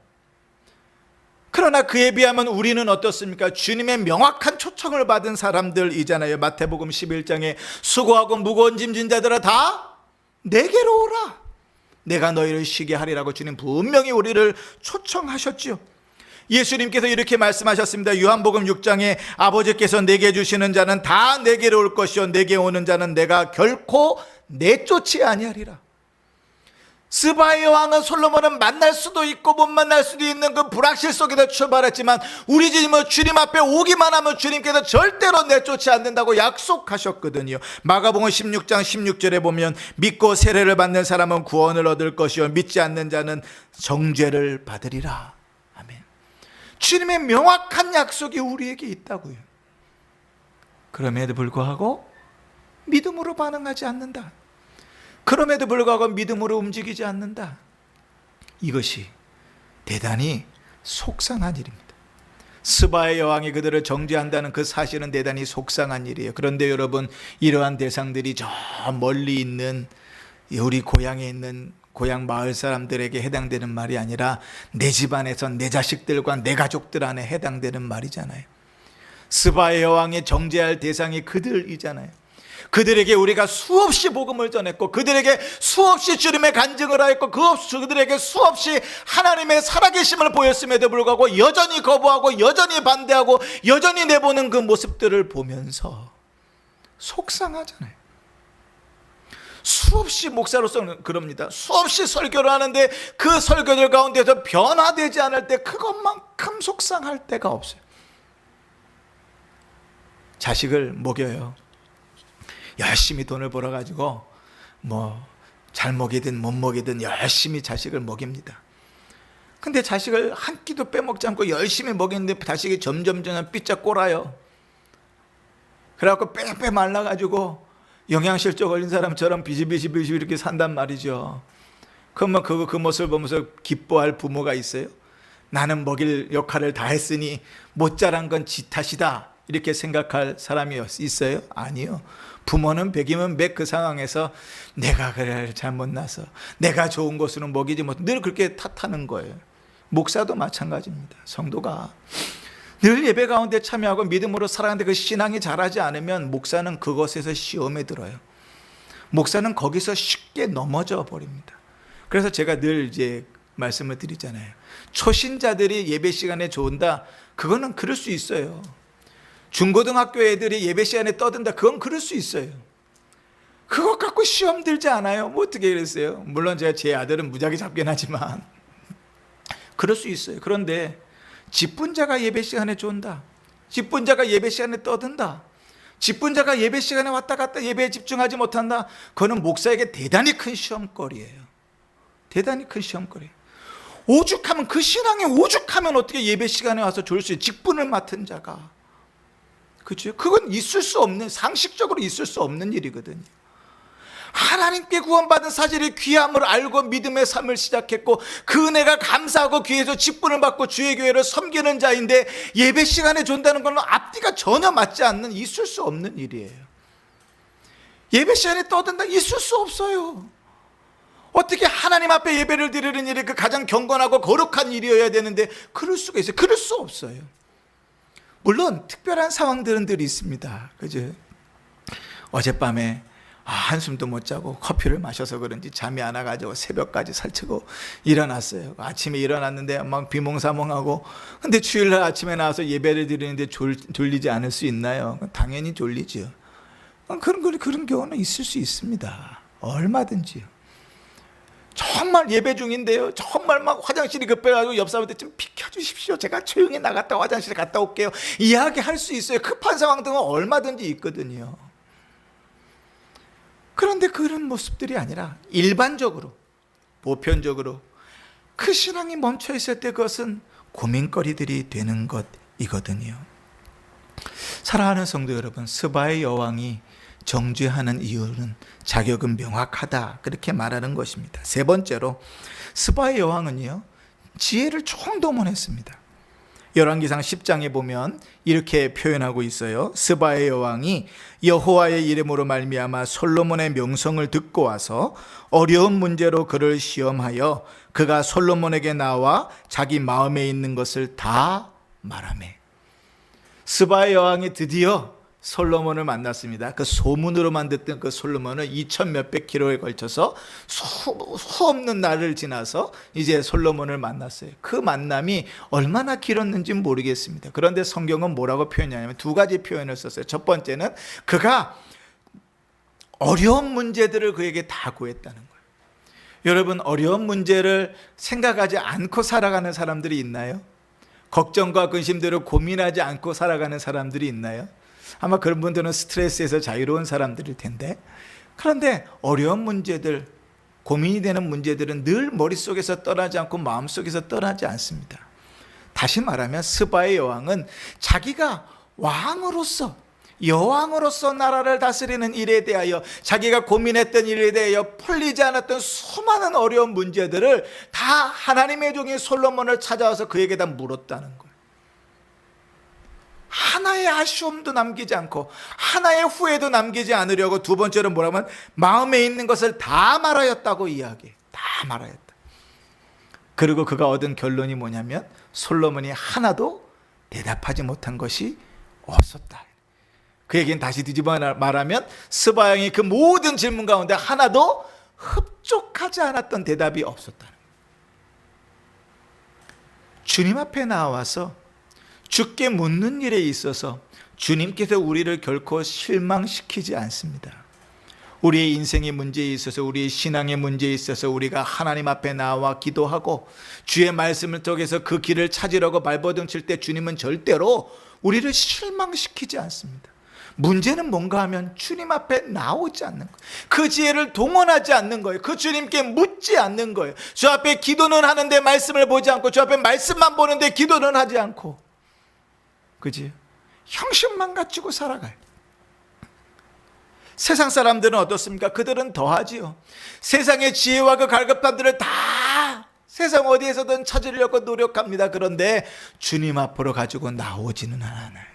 그러나 그에 비하면 우리는 어떻습니까? 주님의 명확한 초청을 받은 사람들이잖아요. 마태복음 11장에 수고하고 무거운 짐진 자들아 다 내게로 오라, 내가 너희를 쉬게 하리라고 주님 분명히 우리를 초청하셨죠. 예수님께서 이렇게 말씀하셨습니다. 요한복음 6장에 아버지께서 내게 주시는 자는 다 내게로 올 것이요 내게 오는 자는 내가 결코 내쫓지 아니하리라. 스바의 왕은 솔로몬은 만날 수도 있고 못 만날 수도 있는 그 불확실 속에서 출발했지만 우리 주님 앞에 오기만 하면 주님께서 절대로 내쫓지 않는다고 약속하셨거든요. 마가복음 16장 16절에 보면 믿고 세례를 받는 사람은 구원을 얻을 것이요 믿지 않는 자는 정죄를 받으리라. 아멘. 주님의 명확한 약속이 우리에게 있다고요. 그럼에도 불구하고 믿음으로 반응하지 않는다. 그럼에도 불구하고 믿음으로 움직이지 않는다. 이것이 대단히 속상한 일입니다. 스바의 여왕이 그들을 정죄한다는 그 사실은 대단히 속상한 일이에요. 그런데 여러분, 이러한 대상들이 저 멀리 있는 우리 고향에 있는 고향 마을 사람들에게 해당되는 말이 아니라 내 집안에서 내 자식들과 내 가족들 안에 해당되는 말이잖아요. 스바의 여왕이 정죄할 대상이 그들이잖아요. 그들에게 우리가 수없이 복음을 전했고 그들에게 수없이 주님의 간증을 하였고 그들에게 수없이 하나님의 살아계심을 보였음에도 불구하고 여전히 거부하고 여전히 반대하고 여전히 내보는 그 모습들을 보면서 속상하잖아요. 수없이 목사로서는 그럽니다. 수없이 설교를 하는데 그 설교들 가운데서 변화되지 않을 때 그것만큼 속상할 때가 없어요. 자식을 먹여요. 열심히 돈을 벌어가지고 잘 먹이든 못 먹이든 열심히 자식을 먹입니다. 근데 자식을 한 끼도 빼먹지 않고 열심히 먹이는데 자식이 점점 삐짝 꼴아요. 그래갖고 빼빼 말라가지고 영양실조 걸린 사람처럼 비실비실 이렇게 산단 말이죠. 그러면 그 모습을 보면서 기뻐할 부모가 있어요? 나는 먹일 역할을 다 했으니 못 자란 건 지 탓이다 이렇게 생각할 사람이 있어요? 아니요. 부모는 백이면 백 그 상황에서 내가 그래 잘못 나서 내가 좋은 것으로 먹이지 못 늘 그렇게 탓하는 거예요. 목사도 마찬가지입니다. 성도가 늘 예배 가운데 참여하고 믿음으로 살아가는데 그 신앙이 자라지 않으면 목사는 그것에서 시험에 들어요. 목사는 거기서 쉽게 넘어져 버립니다. 그래서 제가 늘 이제 말씀을 드리잖아요. 초신자들이 예배 시간에 좋은다, 그거는 그럴 수 있어요. 중고등학교 애들이 예배 시간에 떠든다, 그건 그럴 수 있어요. 그것 갖고 시험 들지 않아요. 뭐 어떻게 그랬어요? 물론 제 아들은 무지하게 잡긴 하지만 그럴 수 있어요. 그런데 직분자가 예배 시간에 좋은다, 직분자가 예배 시간에 떠든다, 직분자가 예배 시간에 왔다 갔다 예배에 집중하지 못한다, 그거는 목사에게 대단히 큰 시험거리예요. 대단히 큰 시험거리예요. 오죽하면, 그 신앙에 오죽하면 어떻게 예배 시간에 와서 좋을 수 있어요? 직분을 맡은 자가. 그렇죠? 그건 있을 수 없는, 상식적으로 있을 수 없는 일이거든요. 하나님께 구원받은 사실이 귀함을 알고 믿음의 삶을 시작했고 그 은혜가 감사하고 귀에서 직분을 받고 주의 교회를 섬기는 자인데 예배 시간에 존다는 건 앞뒤가 전혀 맞지 않는, 있을 수 없는 일이에요. 예배 시간에 떠든다, 있을 수 없어요. 어떻게 하나님 앞에 예배를 드리는 일이 그 가장 경건하고 거룩한 일이어야 되는데 그럴 수가 있어요? 그럴 수 없어요. 물론 특별한 상황들은 늘 있습니다. 그죠? 어젯밤에 한숨도 못 자고 커피를 마셔서 그런지 잠이 안 와가지고 새벽까지 설치고 일어났어요. 아침에 일어났는데 막 비몽사몽하고, 근데 주일날 아침에 나와서 예배를 드리는데 졸리지 않을 수 있나요? 당연히 졸리죠. 그런 경우는 있을 수 있습니다. 얼마든지요. 정말 예배 중인데요, 정말 막 화장실이 급해가지고 옆 사람한테 좀 비켜주십시오, 제가 조용히 나갔다 화장실에 갔다 올게요, 이야기할 수 있어요. 급한 상황 등은 얼마든지 있거든요. 그런데 그런 모습들이 아니라 일반적으로, 보편적으로 그 신앙이 멈춰 있을 때 그것은 고민거리들이 되는 것이거든요. 사랑하는 성도 여러분, 스바의 여왕이 정죄하는 이유는 자격은 명확하다, 그렇게 말하는 것입니다. 세 번째로 스바의 여왕은요, 지혜를 총동원했습니다. 열왕기상 10장에 보면 이렇게 표현하고 있어요. 스바의 여왕이 여호와의 이름으로 말미암아 솔로몬의 명성을 듣고 와서 어려운 문제로 그를 시험하여 그가 솔로몬에게 나와 자기 마음에 있는 것을 다 말하매. 스바의 여왕이 드디어 솔로몬을 만났습니다. 그 소문으로만 듣던 그 솔로몬은 2000 몇백 킬로에 걸쳐서 수 없는 날을 지나서 이제 솔로몬을 만났어요. 그 만남이 얼마나 길었는지 모르겠습니다. 그런데 성경은 뭐라고 표현하냐면 두 가지 표현을 썼어요. 첫 번째는 그가 어려운 문제들을 그에게 다 구했다는 거예요. 여러분, 어려운 문제를 생각하지 않고 살아가는 사람들이 있나요? 걱정과 근심들을 고민하지 않고 살아가는 사람들이 있나요? 아마 그런 분들은 스트레스에서 자유로운 사람들일 텐데, 그런데 어려운 문제들, 고민이 되는 문제들은 늘 머릿속에서 떠나지 않고 마음속에서 떠나지 않습니다. 다시 말하면 스바의 여왕은 자기가 왕으로서, 여왕으로서 나라를 다스리는 일에 대하여, 자기가 고민했던 일에 대하여 풀리지 않았던 수많은 어려운 문제들을 다 하나님의 종인 솔로몬을 찾아와서 그에게다 물었다는 거예요. 하나의 아쉬움도 남기지 않고 하나의 후회도 남기지 않으려고, 두 번째로 뭐라고 하면 마음에 있는 것을 다 말하였다고 이야기해. 다 말하였다. 그리고 그가 얻은 결론이 뭐냐면 솔로몬이 하나도 대답하지 못한 것이 없었다. 그 얘기는 다시 뒤집어 말하면 스바 왕이 그 모든 질문 가운데 하나도 흡족하지 않았던 대답이 없었다는 거예요. 주님 앞에 나와서 주께 묻는 일에 있어서 주님께서 우리를 결코 실망시키지 않습니다. 우리의 인생의 문제에 있어서, 우리의 신앙의 문제에 있어서 우리가 하나님 앞에 나와 기도하고 주의 말씀을 통해서 그 길을 찾으려고 발버둥 칠 때 주님은 절대로 우리를 실망시키지 않습니다. 문제는 뭔가 하면 주님 앞에 나오지 않는 거예요. 그 지혜를 동원하지 않는 거예요. 그 주님께 묻지 않는 거예요. 주 앞에 기도는 하는데 말씀을 보지 않고, 주 앞에 말씀만 보는데 기도는 하지 않고, 그지? 형식만 갖추고 살아가요. 세상 사람들은 어떻습니까? 그들은 더하지요. 세상의 지혜와 그 갈급함들을 다 세상 어디에서든 찾으려고 노력합니다. 그런데 주님 앞으로 가지고 나오지는 않아요.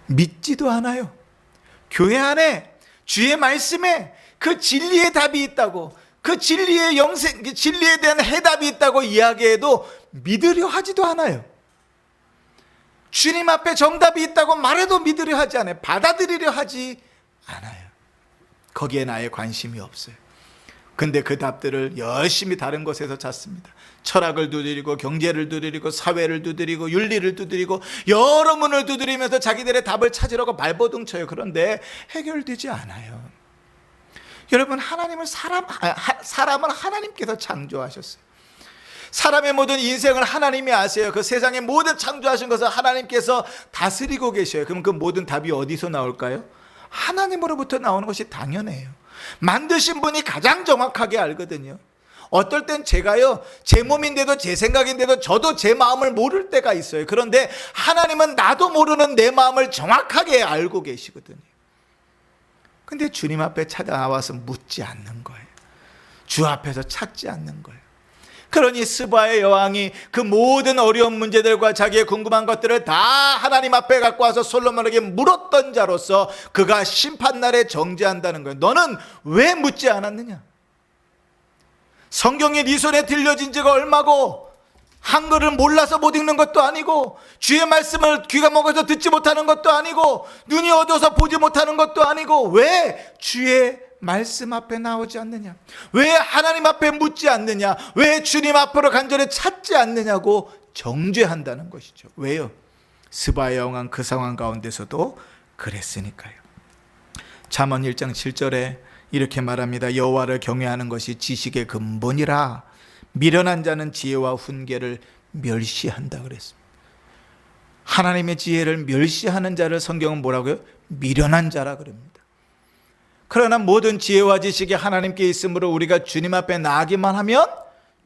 믿지도 않아요. 교회 안에 주의 말씀에 그 진리의 답이 있다고, 그 진리의 영생, 그 진리에 대한 해답이 있다고 이야기해도 믿으려 하지도 않아요. 주님 앞에 정답이 있다고 말해도 믿으려 하지 않아요. 받아들이려 하지 않아요. 거기에 나의 관심이 없어요. 근데 그 답들을 열심히 다른 곳에서 찾습니다. 철학을 두드리고, 경제를 두드리고, 사회를 두드리고, 윤리를 두드리고, 여러 문을 두드리면서 자기들의 답을 찾으려고 발버둥 쳐요. 그런데 해결되지 않아요. 여러분, 사람은 하나님께서 창조하셨어요. 사람의 모든 인생을 하나님이 아세요. 그 세상의 모든 창조하신 것을 하나님께서 다스리고 계셔요. 그럼 그 모든 답이 어디서 나올까요? 하나님으로부터 나오는 것이 당연해요. 만드신 분이 가장 정확하게 알거든요. 어떨 땐 제가요, 제 몸인데도 제 생각인데도 저도 제 마음을 모를 때가 있어요. 그런데 하나님은 나도 모르는 내 마음을 정확하게 알고 계시거든요. 근데 주님 앞에 찾아나와서 묻지 않는 거예요. 주 앞에서 찾지 않는 거예요. 그러니 스바의 여왕이 그 모든 어려운 문제들과 자기의 궁금한 것들을 다 하나님 앞에 갖고 와서 솔로몬에게 물었던 자로서 그가 심판날에 정죄한다는 거예요. 너는 왜 묻지 않았느냐? 성경이 네 손에 들려진 지가 얼마고, 한글을 몰라서 못 읽는 것도 아니고, 주의 말씀을 귀가 먹어서 듣지 못하는 것도 아니고, 눈이 어두워서 보지 못하는 것도 아니고, 왜 주의 말씀 앞에 나오지 않느냐? 왜 하나님 앞에 묻지 않느냐? 왜 주님 앞으로 간절히 찾지 않느냐고 정죄한다는 것이죠. 왜요? 스바의 여왕은 그 상황 가운데서도 그랬으니까요. 잠언 1장 7절에 이렇게 말합니다. 여호와를 경외하는 것이 지식의 근본이라 미련한 자는 지혜와 훈계를 멸시한다 그랬습니다. 하나님의 지혜를 멸시하는 자를 성경은 뭐라고요? 미련한 자라 그럽니다. 그러나 모든 지혜와 지식이 하나님께 있으므로 우리가 주님 앞에 나아가기만 하면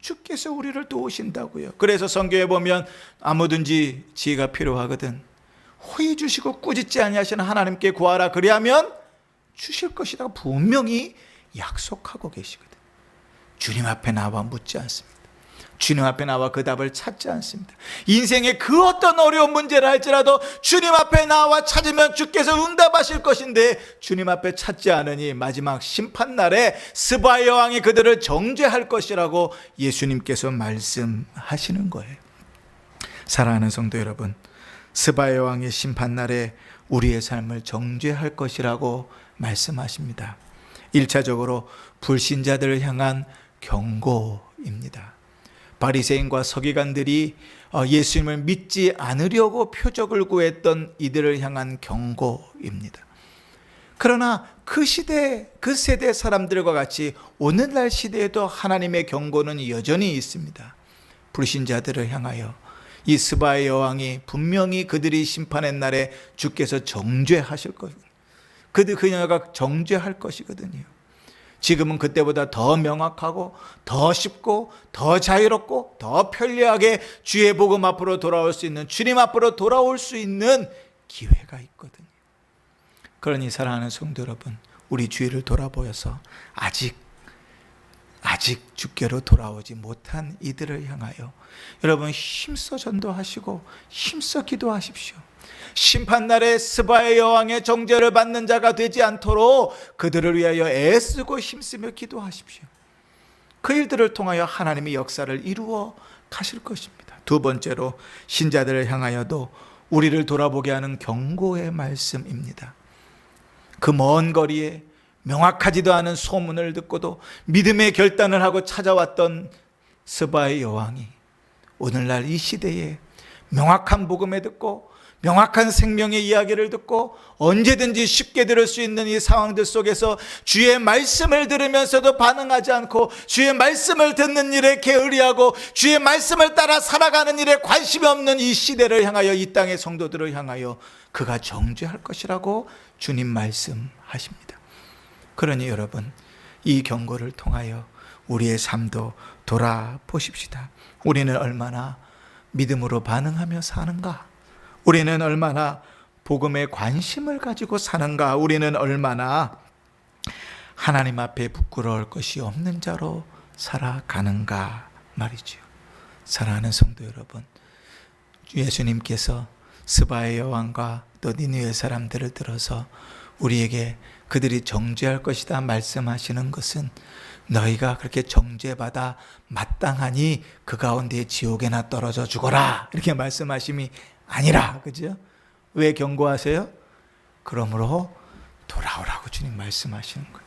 주께서 우리를 도우신다고요. 그래서 성경에 보면 아무든지 지혜가 필요하거든 호의 주시고 꾸짖지 아니하시는 하나님께 구하라 그리하면 주실 것이라고 분명히 약속하고 계시거든. 주님 앞에 나와 묻지 않습니다. 주님 앞에 나와 그 답을 찾지 않습니다. 인생의 그 어떤 어려운 문제를 할지라도 주님 앞에 나와 찾으면 주께서 응답하실 것인데 주님 앞에 찾지 않으니 마지막 심판날에 스바의 여왕이 그들을 정죄할 것이라고 예수님께서 말씀하시는 거예요. 사랑하는 성도 여러분, 스바의 여왕이 심판날에 우리의 삶을 정죄할 것이라고 말씀하십니다. 1차적으로 불신자들을 향한 경고입니다. 바리새인과 서기관들이 예수님을 믿지 않으려고 표적을 구했던 이들을 향한 경고입니다. 그러나 그 시대, 그 세대 사람들과 같이 오늘날 시대에도 하나님의 경고는 여전히 있습니다. 불신자들을 향하여 이 스바의 여왕이 분명히 그들이 심판의 날에 주께서 정죄하실 것입니다. 그녀가 정죄할 것이거든요. 지금은 그때보다 더 명확하고 더 쉽고 더 자유롭고 더 편리하게 주의 복음 앞으로 돌아올 수 있는, 주님 앞으로 돌아올 수 있는 기회가 있거든요. 그러니 사랑하는 성도 여러분, 우리 주위를 돌아보여서 아직 주께로 돌아오지 못한 이들을 향하여 여러분 힘써 전도하시고 힘써 기도하십시오. 심판날에 스바의 여왕의 정죄를 받는 자가 되지 않도록 그들을 위하여 애쓰고 힘쓰며 기도하십시오. 그 일들을 통하여 하나님의 역사를 이루어 가실 것입니다. 두 번째로 신자들을 향하여도 우리를 돌아보게 하는 경고의 말씀입니다. 그 먼 거리에 명확하지도 않은 소문을 듣고도 믿음의 결단을 하고 찾아왔던 스바의 여왕이 오늘날 이 시대에 명확한 복음을 듣고 명확한 생명의 이야기를 듣고 언제든지 쉽게 들을 수 있는 이 상황들 속에서 주의 말씀을 들으면서도 반응하지 않고 주의 말씀을 듣는 일에 게으리하고 주의 말씀을 따라 살아가는 일에 관심이 없는 이 시대를 향하여, 이 땅의 성도들을 향하여 그가 정죄할 것이라고 주님 말씀하십니다. 그러니 여러분, 이 경고를 통하여 우리의 삶도 돌아보십시다. 우리는 얼마나 믿음으로 반응하며 사는가? 우리는 얼마나 복음에 관심을 가지고 사는가? 우리는 얼마나 하나님 앞에 부끄러울 것이 없는 자로 살아가는가 말이죠. 사랑하는 성도 여러분, 예수님께서 스바의 여왕과 또 니느웨 사람들을 들어서 우리에게 그들이 정죄할 것이다 말씀하시는 것은 너희가 그렇게 정죄받아 마땅하니 그 가운데 지옥에나 떨어져 죽어라 이렇게 말씀하심이 아니라, 그죠? 왜 경고하세요? 그러므로 돌아오라고 주님 말씀하시는 거예요.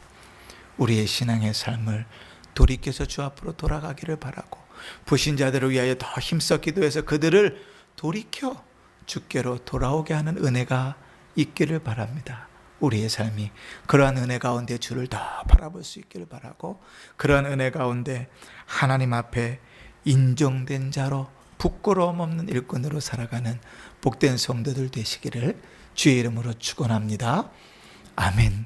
우리의 신앙의 삶을 돌이켜서 주 앞으로 돌아가기를 바라고, 불신자들을 위하여 더 힘써 기도해서 그들을 돌이켜 주께로 돌아오게 하는 은혜가 있기를 바랍니다. 우리의 삶이 그러한 은혜 가운데 주를 더 바라볼 수 있기를 바라고, 그러한 은혜 가운데 하나님 앞에 인정된 자로 부끄러움 없는 일꾼으로 살아가는 복된 성도들 되시기를 주의 이름으로 축원합니다. 아멘.